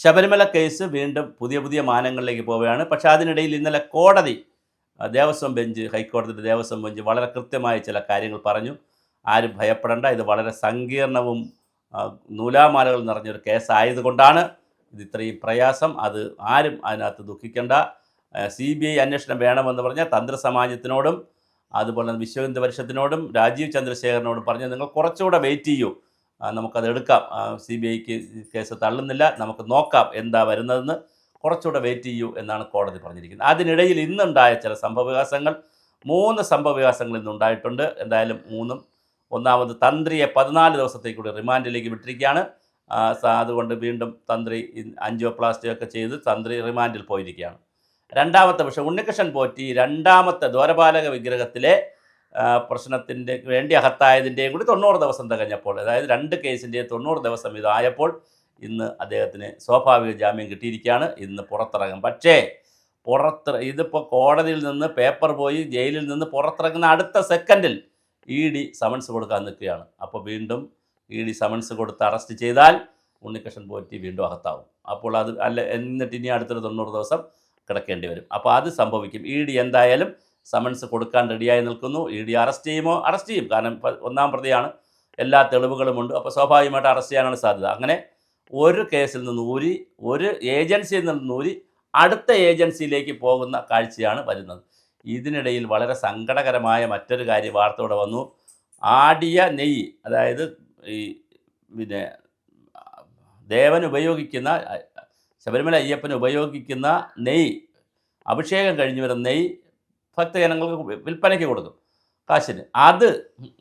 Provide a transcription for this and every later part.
Sabarimala case വീണ്ടും പുതിയ പുതിയ മാനങ്ങളിലേക്ക് പോവുകയാണ്. പക്ഷേ അതിനിടയിൽ ഇന്നലെ കോടതി ദേവസ്വം ബെഞ്ച്, ഹൈക്കോടതിയുടെ ദേവസ്വം ബെഞ്ച് വളരെ കൃത്യമായ ചില കാര്യങ്ങൾ പറഞ്ഞു. ആരും ഭയപ്പെടേണ്ട, ഇത് വളരെ സങ്കീർണവും നൂലാമാലകൾ നിറഞ്ഞൊരു കേസായതുകൊണ്ടാണ് ഇത് ഇത്രയും പ്രയാസം. അത് ആരും അതിനകത്ത് ദുഃഖിക്കേണ്ട. CBI അന്വേഷണം വേണമെന്ന് പറഞ്ഞ തന്ത്രസമാജത്തിനോടും അതുപോലെ വിശ്വഹിന്ദു പരിഷത്തിനോടും രാജീവ് ചന്ദ്രശേഖരനോടും പറഞ്ഞ് നിങ്ങൾ കുറച്ചുകൂടെ വെയിറ്റ് ചെയ്യൂ, നമുക്കത് എടുക്കാം, CBIക്ക് കേസ് തള്ളുന്നില്ല, നമുക്ക് നോക്കാം എന്താ വരുന്നതെന്ന്, കുറച്ചുകൂടെ വെയിറ്റ് ചെയ്യൂ എന്നാണ് കോടതി പറഞ്ഞിരിക്കുന്നത്. അതിനിടയിൽ ഇന്നുണ്ടായ ചില സംഭവവികാസങ്ങൾ, 3 സംഭവവികാസങ്ങൾ ഇന്നുണ്ടായിട്ടുണ്ട്. എന്തായാലും 3-ഉം, ഒന്നാമത് തന്ത്രിയെ 14 ദിവസത്തേക്കൂടി റിമാൻഡിലേക്ക് വിട്ടിരിക്കുകയാണ്. അതുകൊണ്ട് വീണ്ടും തന്ത്രി ആൻജിയോപ്ലാസ്റ്റിയൊക്കെ ചെയ്ത് തന്ത്രി റിമാൻഡിൽ പോയിരിക്കുകയാണ്. രണ്ടാമത്തെ വിഷയം, ഉണ്ണികൃഷ്ണൻ പോറ്റി രണ്ടാമത്തെ ദ്വാരപാലക വിഗ്രഹത്തിലെ പ്രശ്നത്തിൻ്റെ വേണ്ടി അകത്തായതിൻ്റെയും കൂടി 90 ദിവസം തികഞ്ഞപ്പോൾ, അതായത് 2 കേസിൻ്റെയും 90 ദിവസം ഇതായപ്പോൾ ഇന്ന് അദ്ദേഹത്തിന് സ്വാഭാവിക ജാമ്യം കിട്ടിയിരിക്കുകയാണ്. ഇന്ന് പുറത്തിറങ്ങും. പക്ഷേ ഇതിപ്പോൾ കോടതിയിൽ നിന്ന് പേപ്പർ പോയി ജയിലിൽ നിന്ന് പുറത്തിറങ്ങുന്ന അടുത്ത സെക്കൻഡിൽ ED സമൻസ് കൊടുക്കാൻ നിൽക്കുകയാണ്. അപ്പോൾ വീണ്ടും ED സമൻസ് കൊടുത്ത് അറസ്റ്റ് ചെയ്താൽ ഉണ്ണികൃഷ്ണൻ പോറ്റി വീണ്ടും അകത്താവും. അപ്പോൾ അത് എന്നിട്ട് ഇനി അടുത്തൊരു 90 ദിവസം കിടക്കേണ്ടി വരും. അപ്പോൾ അത് സംഭവിക്കും. ED എന്തായാലും സമൻസ് കൊടുക്കാൻ റെഡിയായി നിൽക്കുന്നു. ED അറസ്റ്റ് ചെയ്യുമോ? അറസ്റ്റ് ചെയ്യും. കാരണം 1-ാം പ്രതിയാണ്, എല്ലാ തെളിവുകളുമുണ്ട്. അപ്പോൾ സ്വാഭാവികമായിട്ട് അറസ്റ്റ് ചെയ്യാനാണ് സാധ്യത. അങ്ങനെ ഒരു കേസിൽ നിന്ന് ഊരി, ഒരു ഏജൻസിയിൽ നിന്ന് ഊരി അടുത്ത ഏജൻസിയിലേക്ക് പോകുന്ന കാഴ്ചയാണ് വരുന്നത്. ഇതിനിടയിൽ വളരെ സങ്കടകരമായ മറ്റൊരു വാർത്തയോടെ വന്നു. ആടിയ നെയ്യ്, അതായത് ഈ ദേവൻ ഉപയോഗിക്കുന്ന, ശബരിമല അയ്യപ്പന് ഉപയോഗിക്കുന്ന നെയ്യ്, അഭിഷേകം കഴിഞ്ഞ് വരുന്ന നെയ്യ് ഭക്തജനങ്ങൾക്ക് വിൽപ്പനയ്ക്ക് കൊടുക്കും കാശിന്. അത്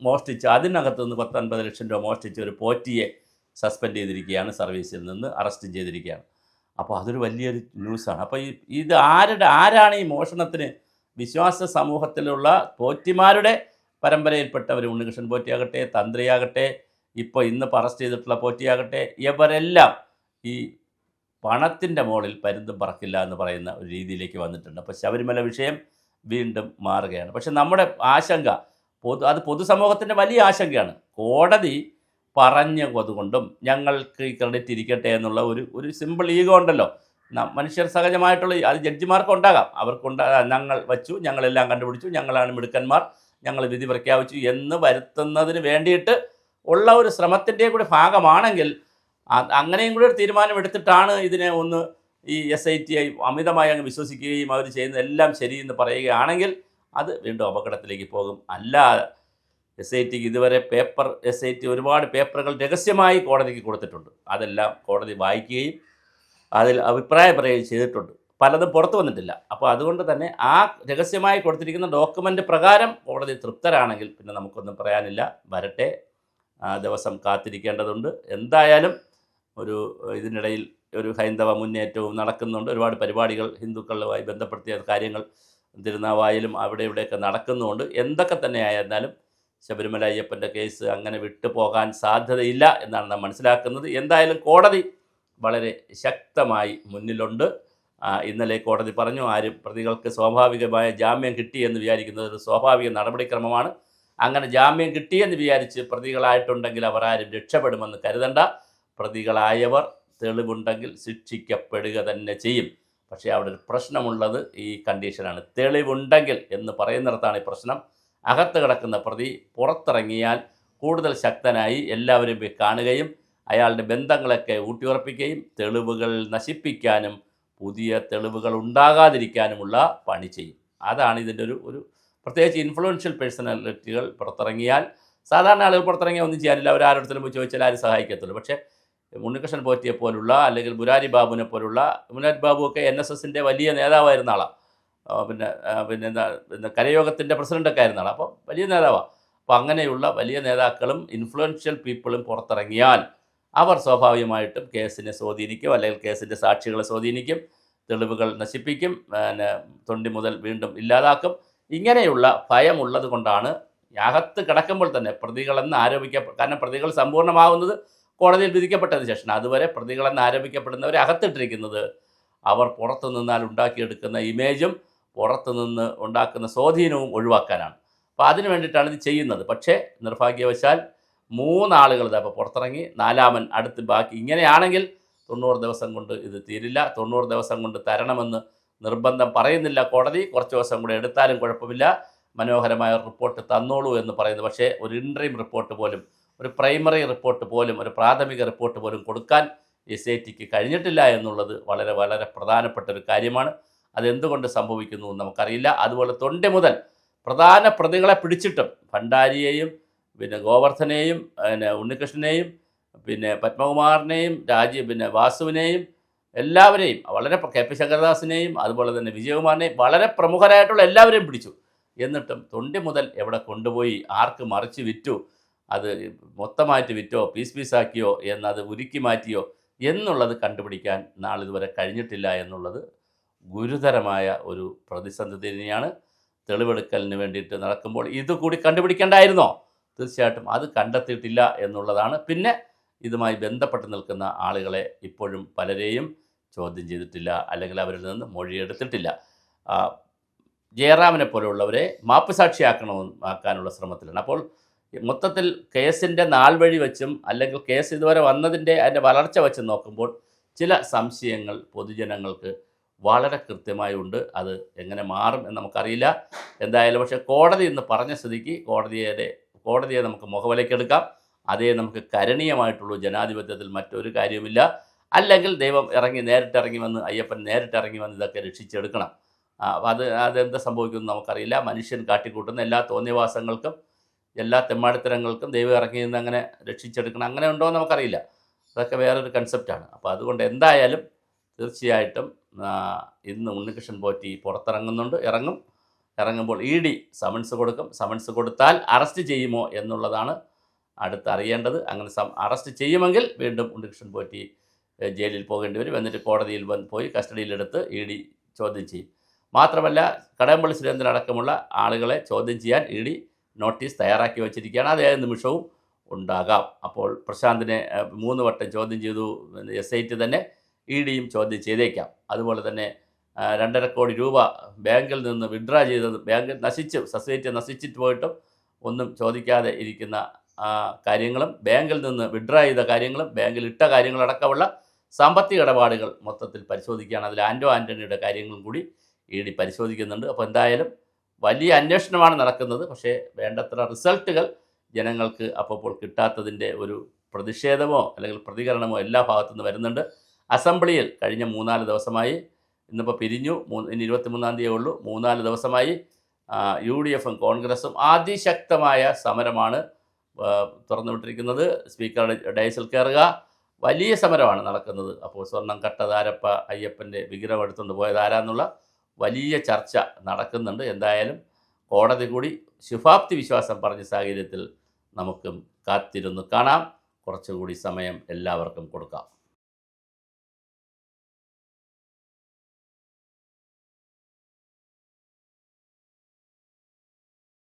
മോഷ്ടിച്ച്, അതിനകത്ത് നിന്ന് 10-50 ലക്ഷം രൂപ മോഷ്ടിച്ച് ഒരു പോറ്റിയെ സസ്പെൻഡ് ചെയ്തിരിക്കുകയാണ്, സർവീസിൽ നിന്ന് അറസ്റ്റ് ചെയ്തിരിക്കുകയാണ്. അപ്പോൾ അതൊരു വലിയൊരു ന്യൂസാണ്. അപ്പോൾ ഇത് ആരാണ് ഈ മോഷണത്തിന്? വിശ്വാസ സമൂഹത്തിലുള്ള പോറ്റിമാരുടെ പരമ്പരയിൽപ്പെട്ടവർ, ഉണ്ണികൃഷ്ണൻ പോറ്റിയാകട്ടെ, തന്ത്രിയാകട്ടെ, ഇപ്പോൾ ഇന്ന് അറസ്റ്റ് ചെയ്തിട്ടുള്ള പോറ്റിയാകട്ടെ, ഇവരെല്ലാം ഈ പണത്തിൻ്റെ മുകളിൽ പരുന്തും പറക്കില്ല എന്ന് പറയുന്ന ഒരു രീതിയിലേക്ക് വന്നിട്ടുണ്ട്. അപ്പോൾ ശബരിമല വിഷയം വീണ്ടും മാറുകയാണ്. പക്ഷെ നമ്മുടെ ആശങ്ക, അത് പൊതുസമൂഹത്തിൻ്റെ വലിയ ആശങ്കയാണ്. കോടതി പറഞ്ഞതുകൊണ്ടും ഞങ്ങൾക്ക് ഈ ക്രെഡിറ്റ് ഇരിക്കട്ടെ എന്നുള്ള ഒരു സിമ്പിൾ ഈഗോ ഉണ്ടല്ലോ, മനുഷ്യർ സഹജമായിട്ടുള്ള, അത് ജഡ്ജിമാർക്ക് ഉണ്ടാകാം, ഞങ്ങൾ വച്ചു, ഞങ്ങളെല്ലാം കണ്ടുപിടിച്ചു, ഞങ്ങളാണ് മിടുക്കന്മാർ, ഞങ്ങൾ വിധി പ്രഖ്യാപിച്ചു എന്ന് വരുത്തുന്നതിന് വേണ്ടിയിട്ട് ഉള്ള ഒരു ശ്രമത്തിൻ്റെ കൂടി ഭാഗമാണെങ്കിൽ, അങ്ങനെയും കൂടി ഒരു തീരുമാനം എടുത്തിട്ടാണ് ഇതിനെ ഒന്ന് ഈ SIT അമിതമായി അങ്ങ് വിശ്വസിക്കുകയും അവർ ചെയ്യുന്ന എല്ലാം ശരിയെന്ന് പറയുകയാണെങ്കിൽ അത് വീണ്ടും അപകടത്തിലേക്ക് പോകും. അല്ലാതെ SITക്ക് ഇതുവരെ SIT ഒരുപാട് പേപ്പറുകൾ രഹസ്യമായി കോടതിക്ക് കൊടുത്തിട്ടുണ്ട്. അതെല്ലാം കോടതി വായിക്കുകയും അതിൽ അഭിപ്രായം പറയുകയും ചെയ്തിട്ടുണ്ട്. പലതും പുറത്തു വന്നിട്ടില്ല. അപ്പോൾ അതുകൊണ്ട് തന്നെ ആ രഹസ്യമായി കൊടുത്തിരിക്കുന്ന ഡോക്യുമെൻ്റ് പ്രകാരം കോടതി തൃപ്തരാണെങ്കിൽ പിന്നെ നമുക്കൊന്നും പറയാനില്ല. വരട്ടെ, ദിവസം കാത്തിരിക്കേണ്ടതുണ്ട്. എന്തായാലും ഇതിനിടയിൽ ഒരു ഹൈന്ദവ മുന്നേറ്റവും നടക്കുന്നുണ്ട്. ഒരുപാട് പരിപാടികൾ ഹിന്ദുക്കളുമായി ബന്ധപ്പെടുത്തിയ കാര്യങ്ങൾ തിരുനാവായിലും അവിടെ ഇവിടെയൊക്കെ നടക്കുന്നുമുണ്ട്. എന്തൊക്കെ തന്നെ ആയിരുന്നാലും ശബരിമല അയ്യപ്പൻ്റെ കേസ് അങ്ങനെ വിട്ടുപോകാൻ സാധ്യതയില്ല എന്നാണ് നാം മനസ്സിലാക്കുന്നത്. എന്തായാലും കോടതി വളരെ ശക്തമായി മുന്നിലുണ്ട്. ഇന്നലെ കോടതി പറഞ്ഞു, ആരും പ്രതികൾക്ക് സ്വാഭാവികമായ ജാമ്യം കിട്ടിയെന്ന് വിചാരിക്കുന്നത് ഒരു സ്വാഭാവിക നടപടിക്രമമാണ്. അങ്ങനെ ജാമ്യം കിട്ടിയെന്ന് വിചാരിച്ച് പ്രതികളായിട്ടുണ്ടെങ്കിൽ അവർ ആരും രക്ഷപ്പെടുമെന്ന് കരുതണ്ട. പ്രതികളായവർ തെളിവുണ്ടെങ്കിൽ ശിക്ഷിക്കപ്പെടുക തന്നെ ചെയ്യും. പക്ഷേ അവിടെ ഒരു പ്രശ്നമുള്ളത് ഈ കണ്ടീഷനാണ്. തെളിവുണ്ടെങ്കിൽ എന്ന് പറയുന്നിടത്താണ് ഈ പ്രശ്നം. അകത്ത് കിടക്കുന്ന പ്രതി പുറത്തിറങ്ങിയാൽ കൂടുതൽ ശക്തനായി എല്ലാവരും പോയി കാണുകയും അയാളുടെ ബന്ധങ്ങളൊക്കെ ഊട്ടിയുറപ്പിക്കുകയും തെളിവുകൾ നശിപ്പിക്കാനും പുതിയ തെളിവുകൾ ഉണ്ടാകാതിരിക്കാനുമുള്ള പണി ചെയ്യും. അതാണ് ഇതിൻ്റെ ഒരു പ്രത്യേകിച്ച് ഇൻഫ്ലുവൻഷ്യൽ പേഴ്സണാലിറ്റികൾ പുറത്തിറങ്ങിയാൽ, സാധാരണ ആളുകൾ പുറത്തിറങ്ങിയാൽ ഒന്നും ചെയ്യാനില്ല, അവർ ആരോടത്തും പോയി ചോദിച്ചാൽ ആരും സഹായിക്കത്തുള്ളൂ. പക്ഷേ ഉണ്ണികൃഷ്ണൻ പോറ്റിയെ പോലുള്ള, അല്ലെങ്കിൽ മുരാരി ബാബുവിനെ പോലുള്ള, മുരാരി ബാബുവൊക്കെ NSSൻ്റെ വലിയ നേതാവായിരുന്ന ആളാണ്, പിന്നെ കരയോഗത്തിൻ്റെ പ്രസിഡൻ്റൊക്കെ ആയിരുന്ന ആളാണ്. അപ്പം വലിയ നേതാവാണ്. അപ്പോൾ അങ്ങനെയുള്ള വലിയ നേതാക്കളും ഇൻഫ്ലുവൻഷ്യൽ പീപ്പിളും പുറത്തിറങ്ങിയാൽ അവർ സ്വാഭാവികമായിട്ടും കേസിനെ സ്വാധീനിക്കും, അല്ലെങ്കിൽ കേസിൻ്റെ സാക്ഷികളെ സ്വാധീനിക്കും, തെളിവുകൾ നശിപ്പിക്കും, തൊണ്ടി മുതൽ വീണ്ടും ഇല്ലാതാക്കും. ഇങ്ങനെയുള്ള ഭയമുള്ളത് കൊണ്ടാണ് അകത്ത് കിടക്കുമ്പോൾ തന്നെ പ്രതികളെന്ന് കാരണം പ്രതികൾ സമ്പൂർണ്ണമാകുന്നത് കോടതിയിൽ വിധിക്കപ്പെട്ടതിന് ശേഷം. അതുവരെ പ്രതികളെന്ന് ആരോപിക്കപ്പെടുന്നവരെ അകത്തിട്ടിരിക്കുന്നത് അവർ പുറത്തു നിന്നാൽ ഉണ്ടാക്കിയെടുക്കുന്ന ഇമേജും പുറത്തുനിന്ന് ഉണ്ടാക്കുന്ന സ്വാധീനവും ഒഴിവാക്കാനാണ്. അപ്പോൾ അതിനു വേണ്ടിയിട്ടാണ് ഇത് ചെയ്യുന്നത്. പക്ഷേ നിർഭാഗ്യവശാൽ 3 ആളുകൾ ഇപ്പോൾ പുറത്തിറങ്ങി, 4-മൻ അടുത്ത് ബാക്കി. ഇങ്ങനെയാണെങ്കിൽ 90 ദിവസം കൊണ്ട് ഇത് തീരില്ല, 90 ദിവസം കൊണ്ട് തരണമെന്ന് നിർബന്ധം പറയുന്നില്ല കോടതി, കുറച്ച് ദിവസം കൂടെ എടുത്താലും കുഴപ്പമില്ല, മനോഹരമായ ഒരു റിപ്പോർട്ട് തന്നോളൂ എന്ന് പറയുന്നു. പക്ഷേ ഒരു ഇൻട്രീം റിപ്പോർട്ട് പോലും, ഒരു പ്രൈമറി റിപ്പോർട്ട് പോലും, ഒരു പ്രാഥമിക റിപ്പോർട്ട് പോലും കൊടുക്കാൻ SITക്ക് കഴിഞ്ഞിട്ടില്ല എന്നുള്ളത് വളരെ വളരെ പ്രധാനപ്പെട്ട ഒരു കാര്യമാണ്. അതെന്തുകൊണ്ട് സംഭവിക്കുന്നു എന്ന് നമുക്കറിയില്ല. അതുപോലെ തൊണ്ടി മുതൽ പ്രധാന പ്രതികളെ പിടിച്ചിട്ടും ഭണ്ഡാരിയെയും പിന്നെ ഗോവർദ്ധനെയും പിന്നെ ഉണ്ണികൃഷ്ണനെയും പിന്നെ പത്മകുമാറിനെയും പിന്നെ വാസുവിനെയും എല്ലാവരെയും വളരെ KP ശങ്കരദാസിനെയും അതുപോലെ തന്നെ വിജയകുമാറിനെയും വളരെ പ്രമുഖരായിട്ടുള്ള എല്ലാവരെയും പിടിച്ചു. എന്നിട്ടും തൊണ്ടി മുതൽ എവിടെ കൊണ്ടുപോയി, ആർക്ക് മറിച്ച് വിറ്റു, അത് മൊത്തമായിട്ട് വിറ്റോ പീസ് പീസാക്കിയോ എന്നത് ഉരുക്കി മാറ്റിയോ എന്നുള്ളത് കണ്ടുപിടിക്കാൻ നാളിതുവരെ കഴിഞ്ഞിട്ടില്ല എന്നുള്ളത് ഗുരുതരമായ ഒരു പ്രതിസന്ധി തന്നെയാണ്. തെളിവെടുക്കലിന് വേണ്ടിയിട്ട് നടക്കുമ്പോൾ ഇതുകൂടി കണ്ടുപിടിക്കേണ്ടായിരുന്നോ? തീർച്ചയായിട്ടും അത് കണ്ടെത്തിയിട്ടില്ല എന്നുള്ളതാണ്. പിന്നെ ഇതുമായി ബന്ധപ്പെട്ട് നിൽക്കുന്ന ആളുകളെ ഇപ്പോഴും പലരെയും ചോദ്യം ചെയ്തിട്ടില്ല, അല്ലെങ്കിൽ അവരിൽ നിന്ന് മൊഴിയെടുത്തിട്ടില്ല. ജയറാമിനെ പോലെയുള്ളവരെ മാപ്പുസാക്ഷിയാക്കാനുള്ള ശ്രമത്തിലാണ്. അപ്പോൾ മൊത്തത്തിൽ കേസിൻ്റെ നാൾ വഴി വെച്ചും അല്ലെങ്കിൽ കേസ് ഇതുവരെ വന്നതിൻ്റെ അതിൻ്റെ വളർച്ച വെച്ചും നോക്കുമ്പോൾ ചില സംശയങ്ങൾ പൊതുജനങ്ങൾക്ക് വളരെ കൃത്യമായി ഉണ്ട്. അത് എങ്ങനെ മാറും എന്ന് നമുക്കറിയില്ല. എന്തായാലും പക്ഷേ കോടതി ഇന്ന് പറഞ്ഞ സ്ഥിതിക്ക് കോടതിയെ നമുക്ക് മുഖവിലക്കെടുക്കാം. അതേ നമുക്ക് കരണീയമായിട്ടുള്ളൂ. ജനാധിപത്യത്തിൽ മറ്റൊരു കാര്യവുമില്ല. അല്ലെങ്കിൽ ദൈവം നേരിട്ടിറങ്ങി വന്ന് അയ്യപ്പൻ നേരിട്ടിറങ്ങി വന്ന് ഇതൊക്കെ രക്ഷിച്ചെടുക്കണം. അതെന്ത് സംഭവിക്കുമെന്ന് നമുക്കറിയില്ല. മനുഷ്യൻ കാട്ടിക്കൂട്ടുന്ന എല്ലാ തോന്നിയവാസങ്ങൾക്കും എല്ലാ തെമ്മാടിത്തരങ്ങൾക്കും ദൈവം ഇറങ്ങി നിന്ന് അങ്ങനെ രക്ഷിച്ചെടുക്കണം, അങ്ങനെ ഉണ്ടോ എന്ന് നമുക്കറിയില്ല. അതൊക്കെ വേറൊരു കൺസെപ്റ്റാണ്. അപ്പോൾ അതുകൊണ്ട് എന്തായാലും തീർച്ചയായിട്ടും ഇന്ന് ഉണ്ണികൃഷ്ണൻ പോറ്റി ഇറങ്ങുമ്പോൾ ED സമൻസ് കൊടുക്കും. സമൻസ് കൊടുത്താൽ അറസ്റ്റ് ചെയ്യുമോ എന്നുള്ളതാണ് അടുത്തറിയേണ്ടത്. അങ്ങനെ അറസ്റ്റ് ചെയ്യുമെങ്കിൽ വീണ്ടും ഉണ്ണികൃഷ്ണൻ പോറ്റി ജയിലിൽ പോകേണ്ടി വരും. എന്നിട്ട് കോടതിയിൽ പോയി കസ്റ്റഡിയിലെടുത്ത് ED ചോദ്യം ചെയ്യും. മാത്രമല്ല കടകംപള്ളി സുരേന്ദ്രൻ അടക്കമുള്ള ആളുകളെ ചോദ്യം ചെയ്യാൻ ED നോട്ടീസ് തയ്യാറാക്കി വച്ചിരിക്കുകയാണ്. അത് ഏത് നിമിഷവും ഉണ്ടാകാം. അപ്പോൾ പ്രശാന്തിനെ 3 വട്ടം ചോദ്യം ചെയ്തു SIT തന്നെ, EDയും ചോദ്യം ചെയ്തേക്കാം. അതുപോലെ തന്നെ 2.5 കോടി രൂപ ബാങ്കിൽ നിന്ന് വിഡ്രാ ചെയ്തത്, ബാങ്ക് സൊസൈറ്റി നശിച്ചിട്ട് പോയിട്ടും ഒന്നും ചോദിക്കാതെ ഇരിക്കുന്ന കാര്യങ്ങളും, ബാങ്കിൽ നിന്ന് വിഡ്രാ ചെയ്ത കാര്യങ്ങളും, ബാങ്കിൽ ഇട്ട കാര്യങ്ങളടക്കമുള്ള സാമ്പത്തിക ഇടപാടുകൾ മൊത്തത്തിൽ പരിശോധിക്കുകയാണ്. അതിൽ ആൻ്റണിയുടെ കാര്യങ്ങളും കൂടി ED പരിശോധിക്കുന്നുണ്ട്. അപ്പോൾ എന്തായാലും വലിയ അന്വേഷണമാണ് നടക്കുന്നത്. പക്ഷേ വേണ്ടത്ര റിസൾട്ടുകൾ ജനങ്ങൾക്ക് അപ്പോൾ കിട്ടാത്തതിൻ്റെ ഒരു പ്രതിഷേധമോ അല്ലെങ്കിൽ പ്രതികരണമോ എല്ലാ ഭാഗത്തുനിന്ന് വരുന്നുണ്ട്. അസംബ്ലിയിൽ കഴിഞ്ഞ 3-4 ദിവസമായി, ഇന്നിപ്പോൾ പിരിഞ്ഞു, ഇനി 23-ാം തീയതിയേ ഉള്ളൂ, 3-4 ദിവസമായി UDFും കോൺഗ്രസും അതിശക്തമായ സമരമാണ് തുറന്നുവിട്ടിരിക്കുന്നത്. സ്പീക്കറുടെ ഡയസിൽ കയറുക, വലിയ സമരമാണ് നടക്കുന്നത്. അപ്പോൾ സ്വർണം കട്ടതാരപ്പ അയ്യപ്പൻ്റെ വിഗ്രഹം എടുത്തുകൊണ്ട് പോയത് ആരാന്നുള്ള വലിയ ചർച്ച നടക്കുന്നുണ്ട്. എന്തായാലും കോടതി കൂടി ശുഭാപ്തി വിശ്വാസം പറഞ്ഞ സാഹചര്യത്തിൽ നമുക്കും കാത്തിരുന്ന് കാണാം. കുറച്ചുകൂടി സമയം എല്ലാവർക്കും കൊടുക്കാം.